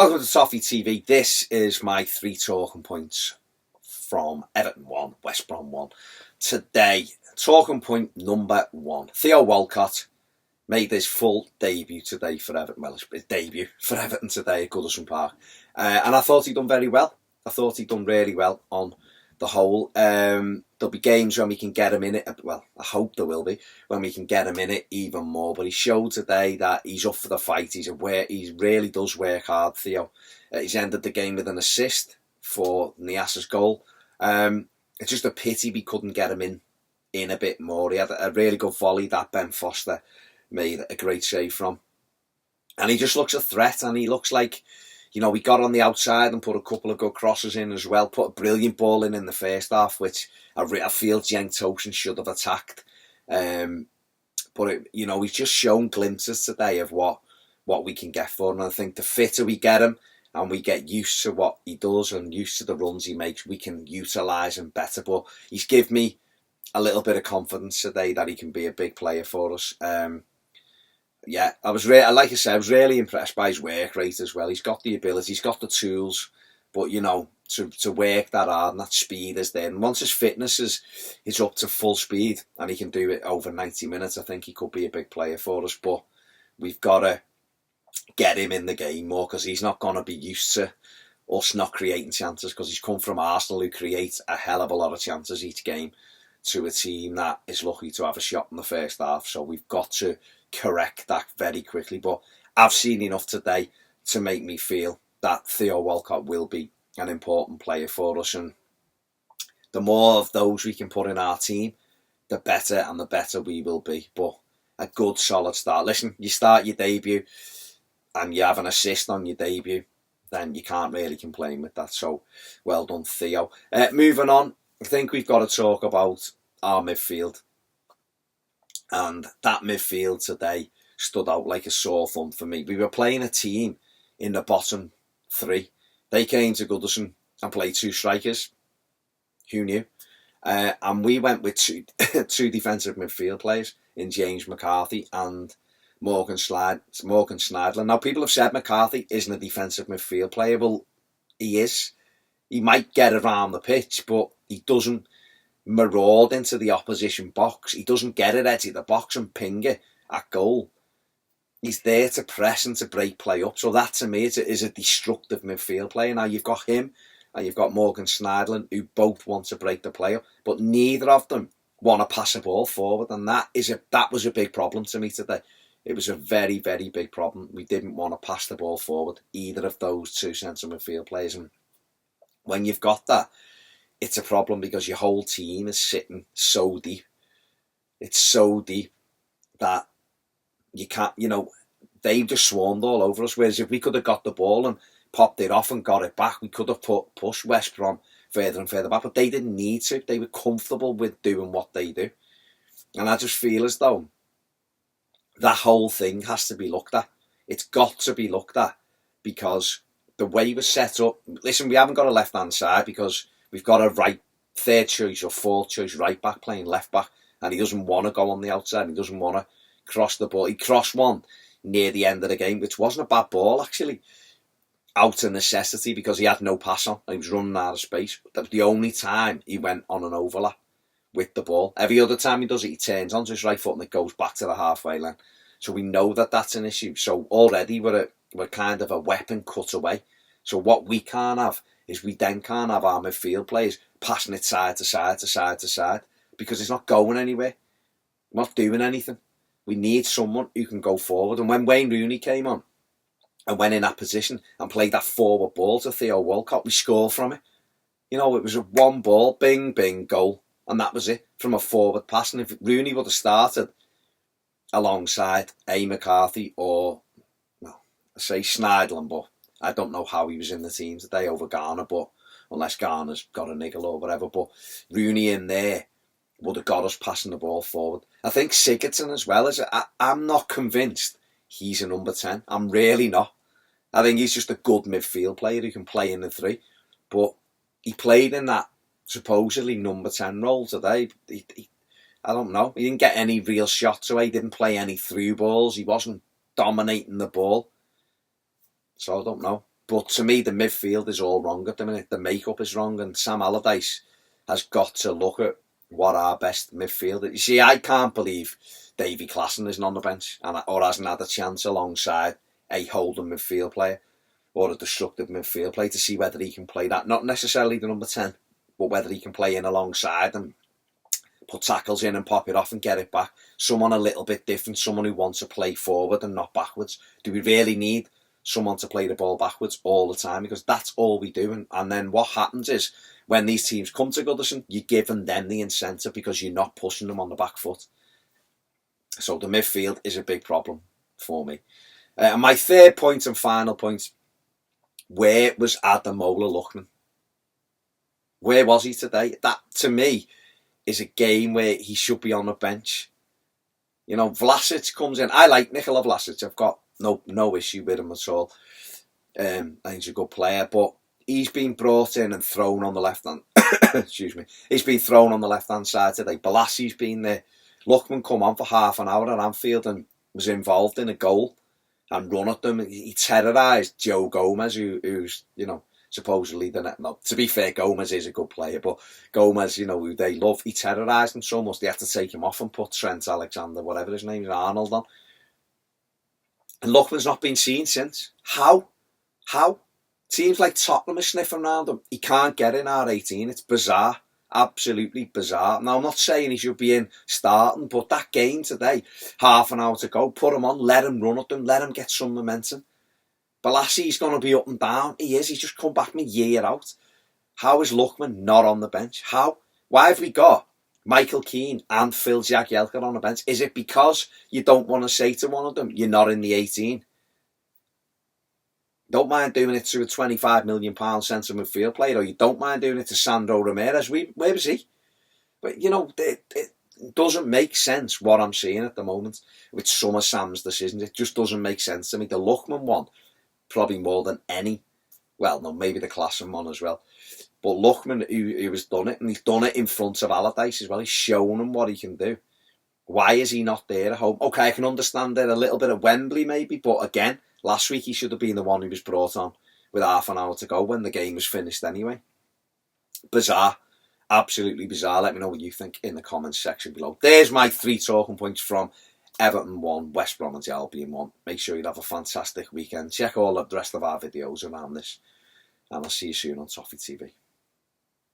Welcome to Toffee TV. This is my 3 talking points from Everton 1, West Brom 1. Today, talking point number 1. Theo Walcott made his full debut today for Everton. Well, his debut for Everton today at Goodison Park. And I thought he'd done very well. I thought he'd done really well on the whole. There'll be games when we can get him in it. Well, I hope there will be, when we can get him in it even more. But he showed today that he's up for the fight. He really does work hard, Theo. He's ended the game with an assist for Nias's goal. It's just a pity we couldn't get him in a bit more. He had a really good volley that Ben Foster made a great save from. And he just looks a threat, and he looks like, you know, we got on the outside and put a couple of good crosses in as well. Put a brilliant ball in the first half, which I feel Cenk Tosun should have attacked. But he's just shown glimpses today of what we can get for him. And I think the fitter we get him, and we get used to what he does and used to the runs he makes, we can utilise him better. But he's given me a little bit of confidence today that he can be a big player for us. Yeah, I was like I said, I was really impressed by his work rate as well. He's got the ability, he's got the tools, but to work that hard and that speed is there. And once his fitness is up to full speed and he can do it over 90 minutes, I think he could be a big player for us. But we've got to get him in the game more, because he's not going to be used to us not creating chances, because he's come from Arsenal, who create a hell of a lot of chances each game, to a team that is lucky to have a shot in the first half. So we've got to correct that very quickly. But I've seen enough today to make me feel that Theo Walcott will be an important player for us, and the more of those we can put in our team, the better, and the better we will be. But a good solid start. Listen, you start your debut and you have an assist on your debut, then you can't really complain with that. So well done, Theo. Moving on, I think we've got to talk about our midfield. And that midfield today stood out like a sore thumb for me. We were playing a team in the bottom 3. They came to Goodison and played 2 strikers. Who knew? And we went with two defensive midfield players in James McCarthy and Morgan Schneidlin. Now, people have said McCarthy isn't a defensive midfield player. Well, he is. He might get around the pitch, but he doesn't maraud into the opposition box. He doesn't get it edge of the box and ping it at goal. He's there to press and to break play up. So that, to me, is a destructive midfield player. Now, you've got him and you've got Morgan Schneidlin, who both want to break the play up, but neither of them want to pass the ball forward. And that was a big problem to me today. It was a very, very big problem. We didn't want to pass the ball forward, either of those 2 centre midfield players. And when you've got that, it's a problem, because your whole team is sitting so deep. It's so deep that you can't, they've just swarmed all over us. Whereas if we could have got the ball and popped it off and got it back, we could have pushed West Brom further and further back. But they didn't need to. They were comfortable with doing what they do. And I just feel as though that whole thing has to be looked at. It's got to be looked at, because the way we're set up, listen, we haven't got a left-hand side because we've got a third choice or fourth choice right back playing left back, and he doesn't want to go on the outside. He doesn't want to cross the ball. He crossed one near the end of the game, which wasn't a bad ball, actually, out of necessity, because he had no pass on and he was running out of space. That was the only time he went on an overlap with the ball. Every other time he does it, he turns onto his right foot and it goes back to the halfway line. So we know that that's an issue. So already we're kind of a weapon cut away. So what we can't have is we then can't have our midfield players passing it side to side to side to side, because it's not going anywhere. We're not doing anything. We need someone who can go forward. And when Wayne Rooney came on and went in that position and played that forward ball to Theo Walcott, we scored from it. It was a one ball, bing, bing, goal. And that was it, from a forward pass. And if Rooney would have started alongside McCarthy or, I say Schneidlin, but I don't know how he was in the team today over Garner, but unless Garner's got a niggle or whatever. But Rooney in there would have got us passing the ball forward. I think Sigurdsson as well. I'm not convinced he's a number 10. I'm really not. I think he's just a good midfield player who can play in the 3. But he played in that supposedly number 10 role today. I don't know. He didn't get any real shots away. He didn't play any through balls. He wasn't dominating the ball. So I don't know. But to me, the midfield is all wrong at the minute. The makeup is wrong, and Sam Allardyce has got to look at what our best midfield is. You see, I can't believe Davy Klaassen isn't on the bench or hasn't had a chance alongside a holding midfield player or a destructive midfield player to see whether he can play that. Not necessarily the number 10, but whether he can play in alongside and put tackles in and pop it off and get it back. Someone a little bit different, someone who wants to play forward and not backwards. Do we really need someone to play the ball backwards all the time? Because that's all we do. And then what happens is, when these teams come to Goodison, you're giving them the incentive because you're not pushing them on the back foot. So the midfield is a big problem for me. And my third point and final point, where was Ademola Lookman? Where was he today? That, to me, is a game where he should be on the bench. You know, Vlasic comes in. I like Nikola Vlasic. I've got no issue with him at all. I think he's a good player, but he's been brought in and thrown on the left hand. Excuse me. He's been thrown on the left hand side today. Bolassi's been there. Lookman come on for half an hour at Anfield and was involved in a goal and run at them. He terrorised Joe Gomez, who's, you know, supposedly the net. No, to be fair, Gomez is a good player, but Gomez, you know, who they love, he terrorised him so much they had to take him off and put Trent Alexander, whatever his name is, Arnold on. And Lookman's not been seen since. How? Teams like Tottenham are sniffing around him. He can't get in R18. It's bizarre. Absolutely bizarre. Now, I'm not saying he should be in starting, but that game today, half an hour to go, put him on, let him run at them, let him get some momentum. Bolassi's going to be up and down. He is. He's just come back from a year out. How is Lookman not on the bench? How? Why have we got Michael Keane and Phil Jagielka on the bench? Is it because you don't want to say to one of them, you're not in the 18? Don't mind doing it to a £25 million centre midfield player, or you don't mind doing it to Sandro Ramirez. Where is he? But, you know, it doesn't make sense what I'm seeing at the moment with some of Sam's decisions. It just doesn't make sense to me. The Lookman one, probably more than any. Well, no, maybe the Klaassen one as well. But Lookman, who has done it, and he's done it in front of Allardyce as well. He's shown him what he can do. Why is he not there at home? Okay, I can understand it a little bit at Wembley maybe, but again, last week he should have been the one who was brought on with half an hour to go when the game was finished anyway. Bizarre. Absolutely bizarre. Let me know what you think in the comments section below. There's my 3 talking points from Everton 1, West Brom and Albion 1. Make sure you have a fantastic weekend. Check all of the rest of our videos around this. And I'll see you soon on Toffee TV.